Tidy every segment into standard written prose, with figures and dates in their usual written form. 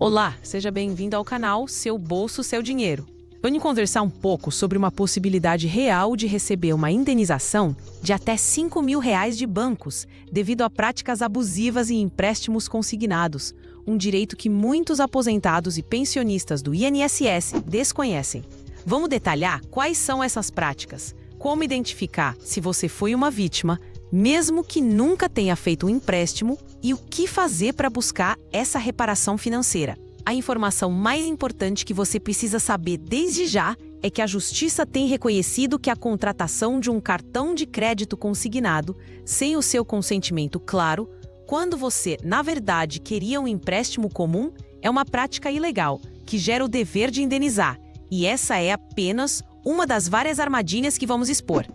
Olá, seja bem-vindo ao canal Seu Bolso, Seu Dinheiro. Vamos conversar um pouco sobre uma possibilidade real de receber uma indenização de até R$ 5.000 de bancos devido a práticas abusivas e empréstimos consignados, um direito que muitos aposentados e pensionistas do INSS desconhecem. Vamos detalhar quais são essas práticas, como identificar se você foi uma vítima, mesmo que nunca tenha feito um empréstimo, e o que fazer para buscar essa reparação financeira. A informação mais importante que você precisa saber desde já é que a Justiça tem reconhecido que a contratação de um cartão de crédito consignado, sem o seu consentimento claro, quando você, na verdade, queria um empréstimo comum, é uma prática ilegal, que gera o dever de indenizar, e essa é apenas uma das várias armadilhas que vamos expor.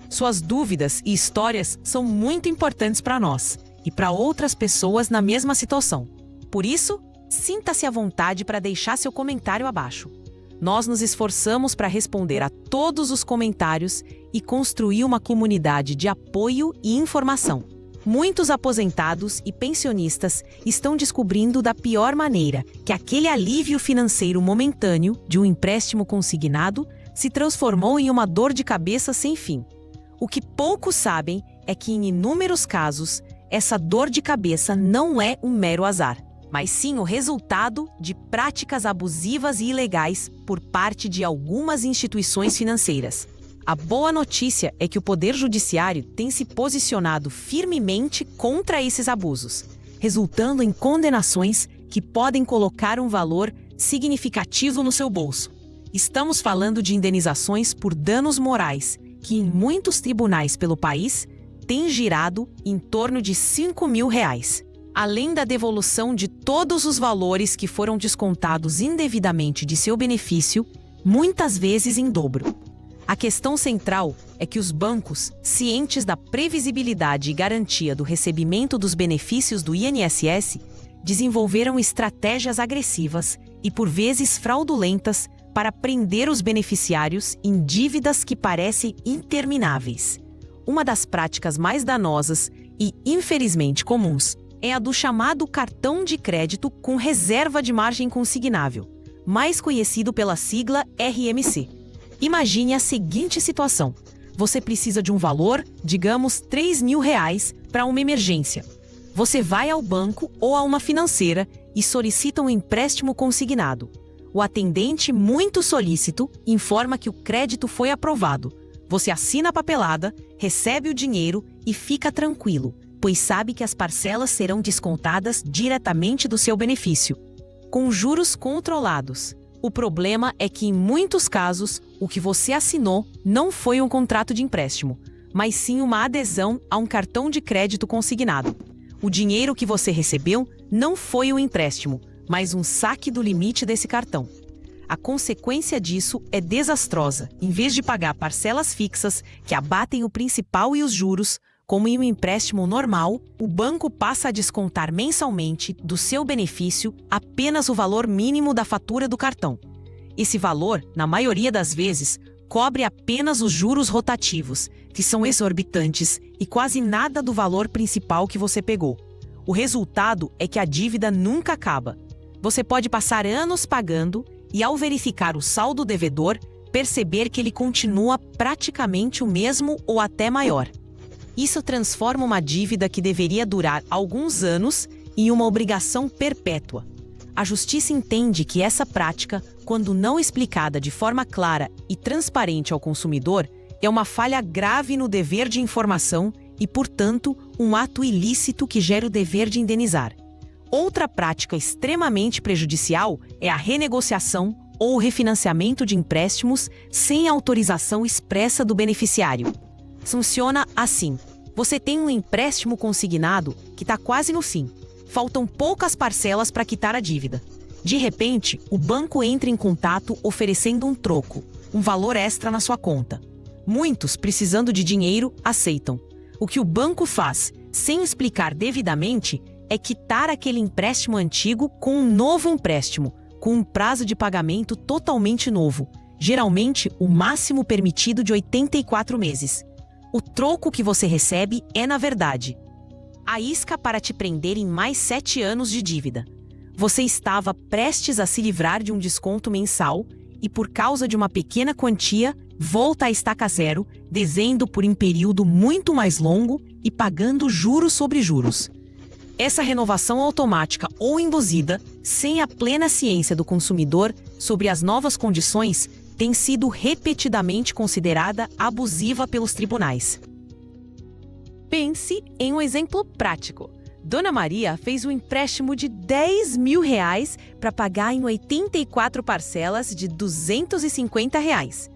Suas dúvidas e histórias são muito importantes para nós e para outras pessoas na mesma situação. Por isso, sinta-se à vontade para deixar seu comentário abaixo. Nós nos esforçamos para responder a todos os comentários e construir uma comunidade de apoio e informação. Muitos aposentados e pensionistas estão descobrindo da pior maneira que aquele alívio financeiro momentâneo de um empréstimo consignado se transformou em uma dor de cabeça sem fim. O que poucos sabem é que, em inúmeros casos, essa dor de cabeça não é um mero azar, mas sim o resultado de práticas abusivas e ilegais por parte de algumas instituições financeiras. A boa notícia é que o Poder Judiciário tem se posicionado firmemente contra esses abusos, resultando em condenações que podem colocar um valor significativo no seu bolso. Estamos falando de indenizações por danos morais, que em muitos tribunais pelo país têm girado em torno de R$ 5.000, além da devolução de todos os valores que foram descontados indevidamente de seu benefício, muitas vezes em dobro. A questão central é que os bancos, cientes da previsibilidade e garantia do recebimento dos benefícios do INSS, desenvolveram estratégias agressivas e, por vezes, fraudulentas para prender os beneficiários em dívidas que parecem intermináveis. Uma das práticas mais danosas e, infelizmente, comuns é a do chamado cartão de crédito com reserva de margem consignável, mais conhecido pela sigla RMC. Imagine a seguinte situação. Você precisa de um valor, digamos, R$ 3.000 para uma emergência. Você vai ao banco ou a uma financeira e solicita um empréstimo consignado. O atendente, muito solícito, informa que o crédito foi aprovado. Você assina a papelada, recebe o dinheiro e fica tranquilo, pois sabe que as parcelas serão descontadas diretamente do seu benefício, com juros controlados. O problema é que, em muitos casos, o que você assinou não foi um contrato de empréstimo, mas sim uma adesão a um cartão de crédito consignado. O dinheiro que você recebeu não foi um empréstimo, mas um saque do limite desse cartão. A consequência disso é desastrosa. Em vez de pagar parcelas fixas que abatem o principal e os juros, como em um empréstimo normal, o banco passa a descontar mensalmente do seu benefício apenas o valor mínimo da fatura do cartão. Esse valor, na maioria das vezes, cobre apenas os juros rotativos, que são exorbitantes, e quase nada do valor principal que você pegou. O resultado é que a dívida nunca acaba. Você pode passar anos pagando e, ao verificar o saldo devedor, perceber que ele continua praticamente o mesmo ou até maior. Isso transforma uma dívida que deveria durar alguns anos em uma obrigação perpétua. A Justiça entende que essa prática, quando não explicada de forma clara e transparente ao consumidor, é uma falha grave no dever de informação e, portanto, um ato ilícito que gera o dever de indenizar. Outra prática extremamente prejudicial é a renegociação ou refinanciamento de empréstimos sem autorização expressa do beneficiário. Funciona assim. Você tem um empréstimo consignado que está quase no fim. Faltam poucas parcelas para quitar a dívida. De repente, o banco entra em contato oferecendo um troco, um valor extra na sua conta. Muitos, precisando de dinheiro, aceitam. O que o banco faz, sem explicar devidamente, é quitar aquele empréstimo antigo com um novo empréstimo, com um prazo de pagamento totalmente novo, geralmente o máximo permitido de 84 meses. O troco que você recebe é, na verdade, a isca para te prender em mais 7 anos de dívida. Você estava prestes a se livrar de um desconto mensal e, por causa de uma pequena quantia, volta à estaca zero, devendo por um período muito mais longo e pagando juros sobre juros. Essa renovação automática ou induzida, sem a plena ciência do consumidor sobre as novas condições, tem sido repetidamente considerada abusiva pelos tribunais. Pense em um exemplo prático. Dona Maria fez um empréstimo de R$10 mil para pagar em 84 parcelas de R$250.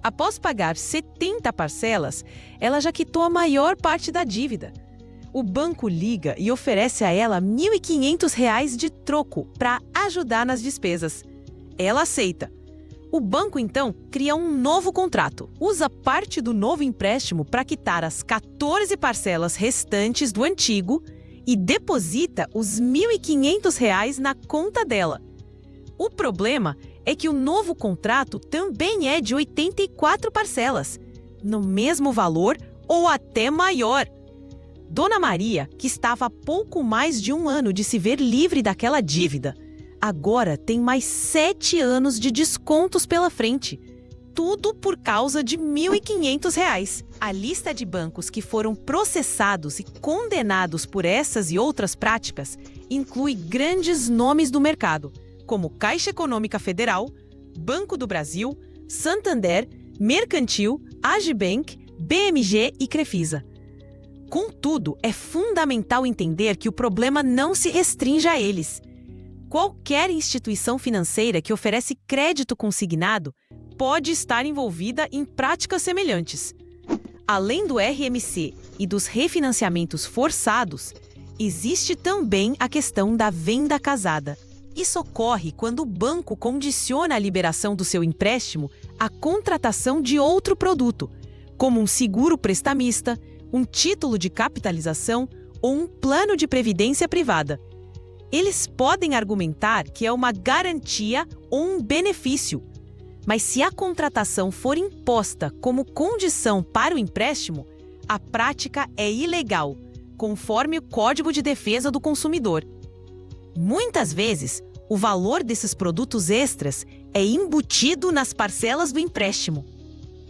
Após pagar 70 parcelas, ela já quitou a maior parte da dívida. O banco liga e oferece a ela R$1.500 de troco para ajudar nas despesas. Ela aceita. O banco, então, cria um novo contrato. Usa parte do novo empréstimo para quitar as 14 parcelas restantes do antigo e deposita os R$1.500 na conta dela. O problema é que o novo contrato também é de 84 parcelas, no mesmo valor ou até maior. Dona Maria, que estava há pouco mais de um ano de se ver livre daquela dívida, agora tem mais 7 anos de descontos pela frente. Tudo por causa de R$1.500. A lista de bancos que foram processados e condenados por essas e outras práticas inclui grandes nomes do mercado, como Caixa Econômica Federal, Banco do Brasil, Santander, Mercantil, Agibank, BMG e Crefisa. Contudo, é fundamental entender que o problema não se restringe a eles. Qualquer instituição financeira que oferece crédito consignado pode estar envolvida em práticas semelhantes. Além do RMC e dos refinanciamentos forçados, existe também a questão da venda casada. Isso ocorre quando o banco condiciona a liberação do seu empréstimo à contratação de outro produto, como um seguro prestamista, um título de capitalização ou um plano de previdência privada. Eles podem argumentar que é uma garantia ou um benefício, mas se a contratação for imposta como condição para o empréstimo, a prática é ilegal, conforme o Código de Defesa do Consumidor. Muitas vezes, o valor desses produtos extras é embutido nas parcelas do empréstimo,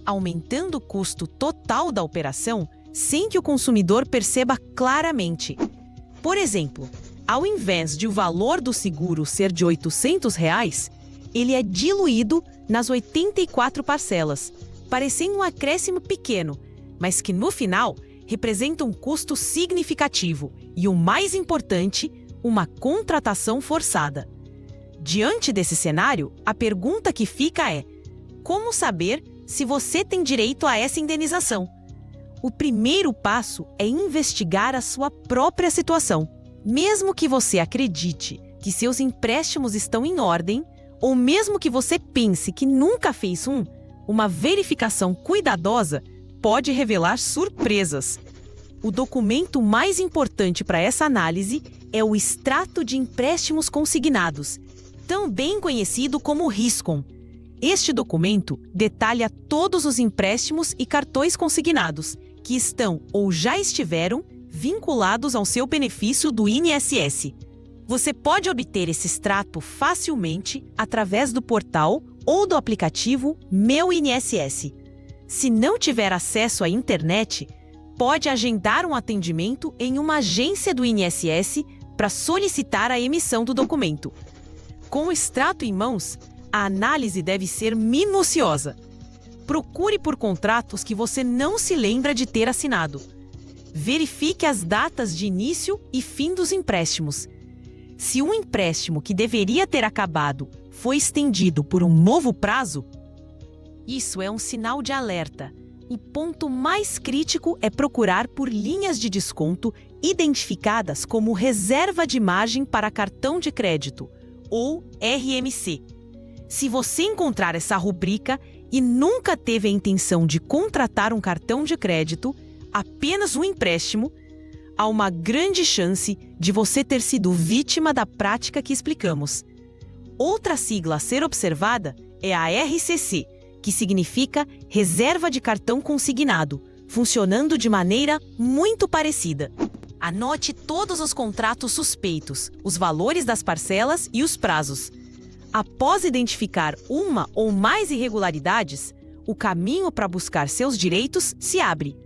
aumentando o custo total da operação sem que o consumidor perceba claramente. Por exemplo, ao invés de o valor do seguro ser de R$800, ele é diluído nas 84 parcelas, parecendo um acréscimo pequeno, mas que no final representa um custo significativo e, o mais importante, uma contratação forçada. Diante desse cenário, a pergunta que fica é: como saber se você tem direito a essa indenização? O primeiro passo é investigar a sua própria situação. Mesmo que você acredite que seus empréstimos estão em ordem, ou mesmo que você pense que nunca fez uma verificação cuidadosa pode revelar surpresas. O documento mais importante para essa análise é o Extrato de Empréstimos Consignados, também conhecido como RISCOM. Este documento detalha todos os empréstimos e cartões consignados que estão ou já estiveram vinculados ao seu benefício do INSS. Você pode obter esse extrato facilmente através do portal ou do aplicativo Meu INSS. Se não tiver acesso à internet, pode agendar um atendimento em uma agência do INSS para solicitar a emissão do documento. Com o extrato em mãos, a análise deve ser minuciosa. Procure por contratos que você não se lembra de ter assinado. Verifique as datas de início e fim dos empréstimos. Se um empréstimo que deveria ter acabado foi estendido por um novo prazo, isso é um sinal de alerta. O ponto mais crítico é procurar por linhas de desconto identificadas como reserva de margem para cartão de crédito, ou RMC. Se você encontrar essa rubrica e nunca teve a intenção de contratar um cartão de crédito, apenas um empréstimo, há uma grande chance de você ter sido vítima da prática que explicamos. Outra sigla a ser observada é a RCC, que significa Reserva de Cartão Consignado, funcionando de maneira muito parecida. Anote todos os contratos suspeitos, os valores das parcelas e os prazos. Após identificar uma ou mais irregularidades, o caminho para buscar seus direitos se abre.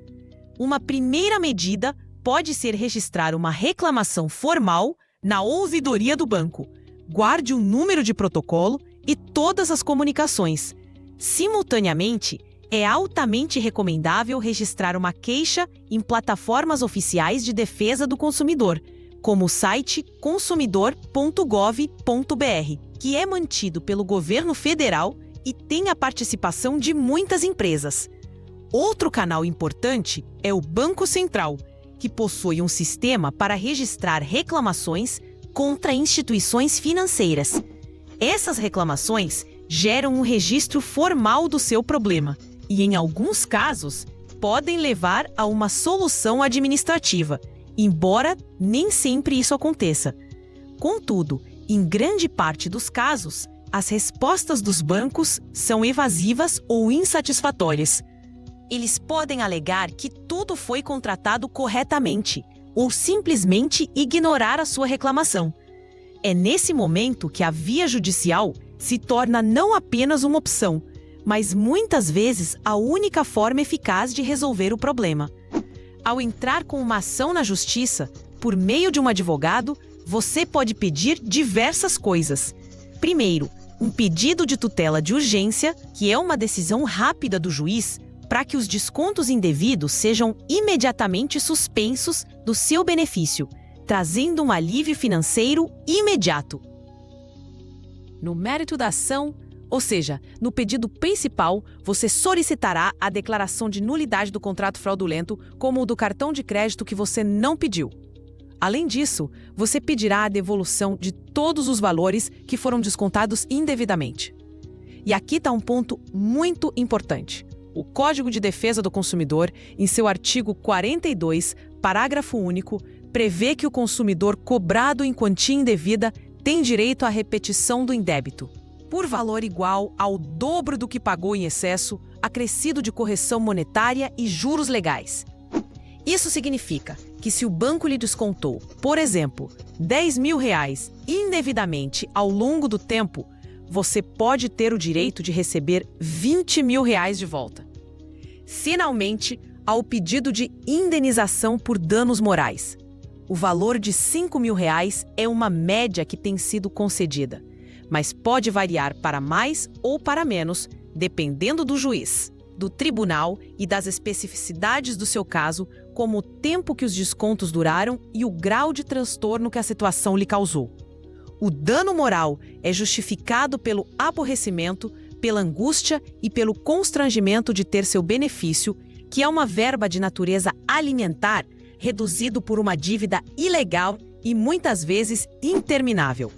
Uma primeira medida pode ser registrar uma reclamação formal na ouvidoria do banco. Guarde o número de protocolo e todas as comunicações. Simultaneamente, é altamente recomendável registrar uma queixa em plataformas oficiais de defesa do consumidor, como o site consumidor.gov.br, que é mantido pelo governo federal e tem a participação de muitas empresas. Outro canal importante é o Banco Central, que possui um sistema para registrar reclamações contra instituições financeiras. Essas reclamações geram um registro formal do seu problema e, em alguns casos, podem levar a uma solução administrativa, embora nem sempre isso aconteça. Contudo, em grande parte dos casos, as respostas dos bancos são evasivas ou insatisfatórias. Eles podem alegar que tudo foi contratado corretamente ou simplesmente ignorar a sua reclamação. É nesse momento que a via judicial se torna não apenas uma opção, mas muitas vezes a única forma eficaz de resolver o problema. Ao entrar com uma ação na justiça, por meio de um advogado, você pode pedir diversas coisas. Primeiro, um pedido de tutela de urgência, que é uma decisão rápida do juiz para que os descontos indevidos sejam imediatamente suspensos do seu benefício, trazendo um alívio financeiro imediato. No mérito da ação, ou seja, no pedido principal, você solicitará a declaração de nulidade do contrato fraudulento, como o do cartão de crédito que você não pediu. Além disso, você pedirá a devolução de todos os valores que foram descontados indevidamente. E aqui está um ponto muito importante. O Código de Defesa do Consumidor, em seu artigo 42, parágrafo único, prevê que o consumidor cobrado em quantia indevida tem direito à repetição do indébito, por valor igual ao dobro do que pagou em excesso, acrescido de correção monetária e juros legais. Isso significa que se o banco lhe descontou, por exemplo, R$10.000 indevidamente ao longo do tempo, você pode ter o direito de receber R$20.000 de volta. Finalmente, há o pedido de indenização por danos morais. O valor de R$5.000 é uma média que tem sido concedida, mas pode variar para mais ou para menos, dependendo do juiz, do tribunal e das especificidades do seu caso, como o tempo que os descontos duraram e o grau de transtorno que a situação lhe causou. O dano moral é justificado pelo aborrecimento, pela angústia e pelo constrangimento de ter seu benefício, que é uma verba de natureza alimentar, reduzido por uma dívida ilegal e muitas vezes interminável.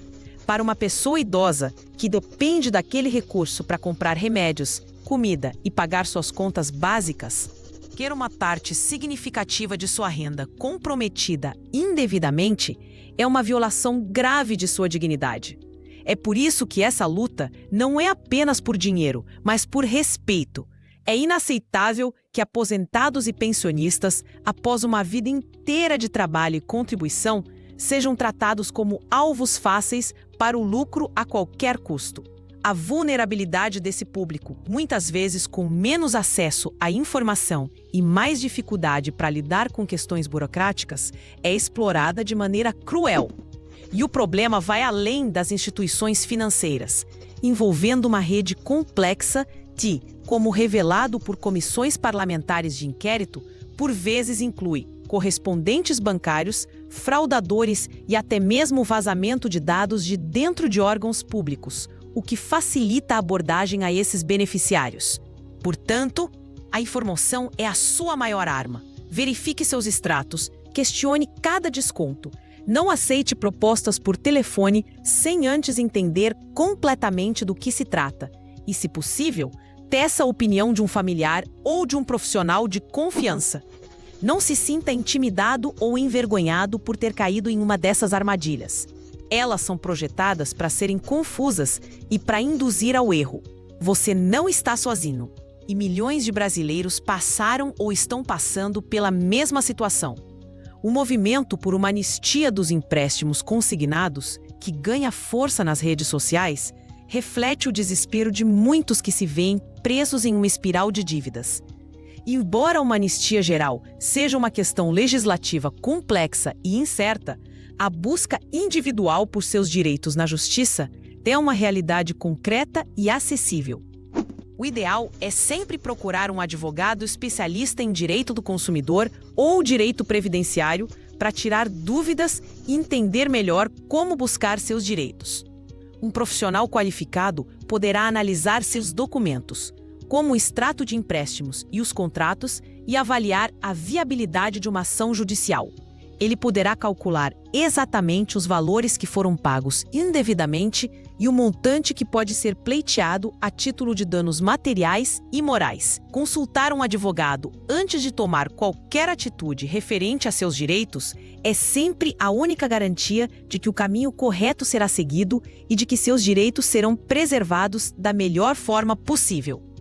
Para uma pessoa idosa que depende daquele recurso para comprar remédios, comida e pagar suas contas básicas, ter uma parte significativa de sua renda comprometida indevidamente é uma violação grave de sua dignidade. É por isso que essa luta não é apenas por dinheiro, mas por respeito. É inaceitável que aposentados e pensionistas, após uma vida inteira de trabalho e contribuição, sejam tratados como alvos fáceis para o lucro a qualquer custo. A vulnerabilidade desse público, muitas vezes com menos acesso à informação e mais dificuldade para lidar com questões burocráticas, é explorada de maneira cruel. E o problema vai além das instituições financeiras, envolvendo uma rede complexa que, como revelado por comissões parlamentares de inquérito, por vezes inclui correspondentes bancários, fraudadores e até mesmo vazamento de dados de dentro de órgãos públicos, o que facilita a abordagem a esses beneficiários. Portanto, a informação é a sua maior arma. Verifique seus extratos, questione cada desconto. Não aceite propostas por telefone sem antes entender completamente do que se trata. E, se possível, peça a opinião de um familiar ou de um profissional de confiança. Não se sinta intimidado ou envergonhado por ter caído em uma dessas armadilhas. Elas são projetadas para serem confusas e para induzir ao erro. Você não está sozinho. E milhões de brasileiros passaram ou estão passando pela mesma situação. O movimento por uma anistia dos empréstimos consignados, que ganha força nas redes sociais, reflete o desespero de muitos que se veem presos em uma espiral de dívidas. E embora uma anistia geral seja uma questão legislativa complexa e incerta, a busca individual por seus direitos na justiça é uma realidade concreta e acessível. O ideal é sempre procurar um advogado especialista em direito do consumidor ou direito previdenciário para tirar dúvidas e entender melhor como buscar seus direitos. Um profissional qualificado poderá analisar seus documentos, como o extrato de empréstimos e os contratos, e avaliar a viabilidade de uma ação judicial. Ele poderá calcular exatamente os valores que foram pagos indevidamente e o montante que pode ser pleiteado a título de danos materiais e morais. Consultar um advogado antes de tomar qualquer atitude referente a seus direitos é sempre a única garantia de que o caminho correto será seguido e de que seus direitos serão preservados da melhor forma possível.